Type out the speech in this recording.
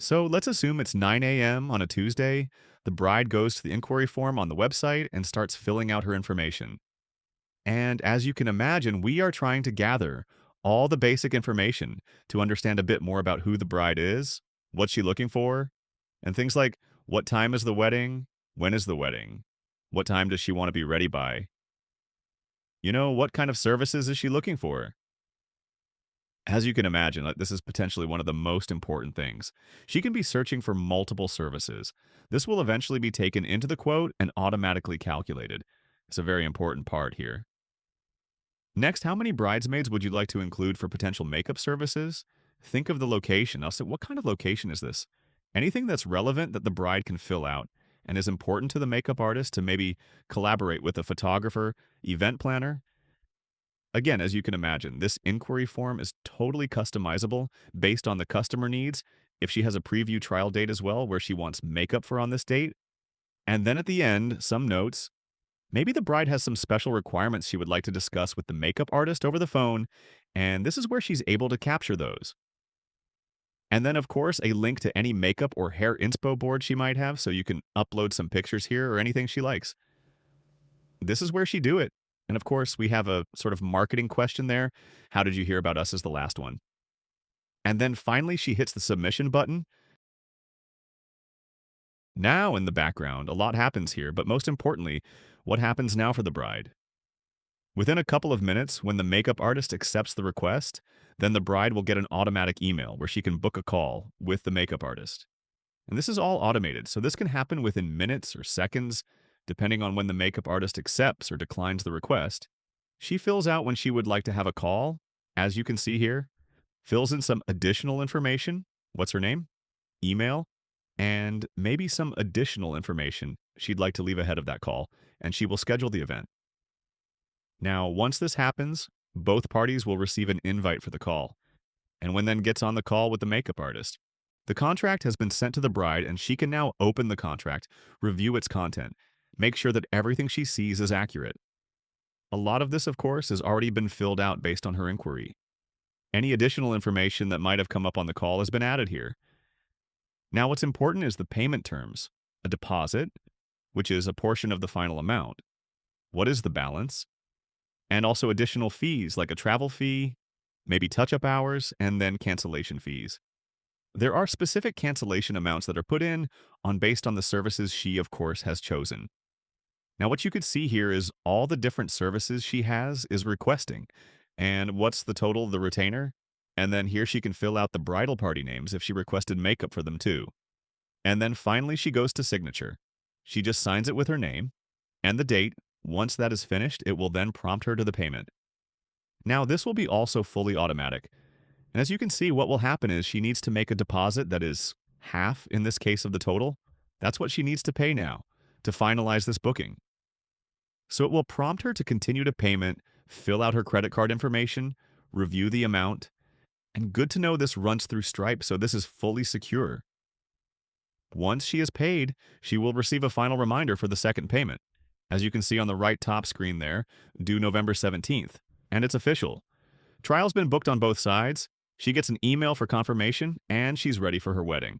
So let's assume it's 9 a.m. on a Tuesday. The bride goes to the inquiry form on the website and starts filling out her information. And as you can imagine, we are trying to gather all the basic information to understand a bit more about who the bride is, what's she looking for, and things like what time is the wedding, when is the wedding, what time does she want to be ready by, what kind of services is she looking for? As you can imagine, like, this is potentially one of the most important things. She can be searching for multiple services. This will eventually be taken into the quote and automatically calculated. It's a very important part here. Next, how many bridesmaids would you like to include for potential makeup services? Think of the location. I'll say, what kind of location is this? Anything that's relevant that the bride can fill out and is important to the makeup artist to maybe collaborate with a photographer, event planner. Again, as you can imagine, this inquiry form is totally customizable based on the customer needs. If she has a preview trial date as well, where she wants makeup for on this date. And then at the end, some notes. Maybe the bride has some special requirements she would like to discuss with the makeup artist over the phone, and this is where she's able to capture those. And then, of course, a link to any makeup or hair inspo board she might have so you can upload some pictures here or anything she likes. This is where she do it. And of course, we have a sort of marketing question there. How did you hear about us is the last one. And then finally, she hits the submission button. Now, in the background, a lot happens here, but most importantly, what happens now for the bride? Within a couple of minutes, when the makeup artist accepts the request, then the bride will get an automatic email where she can book a call with the makeup artist. And this is all automated, so this can happen within minutes or seconds, depending on when the makeup artist accepts or declines the request. She fills out when she would like to have a call, as you can see here, fills in some additional information. What's her name? Email, and maybe some additional information she'd like to leave ahead of that call, and she will schedule the event. Now, once this happens, both parties will receive an invite for the call, and when then gets on the call with the makeup artist, the contract has been sent to the bride and she can now open the contract, review its content, make sure that everything she sees is accurate. A lot of this, of course, has already been filled out based on her inquiry. Any additional information that might have come up on the call has been added here. Now, what's important is the payment terms. A deposit, which is a portion of the final amount. What is the balance? And also additional fees like a travel fee, maybe touch-up hours, and then cancellation fees. There are specific cancellation amounts that are put in based on the services she, of course, has chosen. Now, what you could see here is all the different services she has is requesting. And what's the total of the retainer? And then here she can fill out the bridal party names if she requested makeup for them too. And then finally she goes to signature. She just signs it with her name and the date. Once that is finished, it will then prompt her to the payment. Now, this will be also fully automatic. And as you can see, what will happen is she needs to make a deposit that is half, in this case, of the total. That's what she needs to pay now to finalize this booking. So it will prompt her to continue to payment, fill out her credit card information, review the amount, and good to know this runs through Stripe, so this is fully secure. Once she is paid, she will receive a final reminder for the second payment. As you can see on the right top screen there, due November 17th, and it's official. Trial's been booked on both sides. She gets an email for confirmation, and she's ready for her wedding.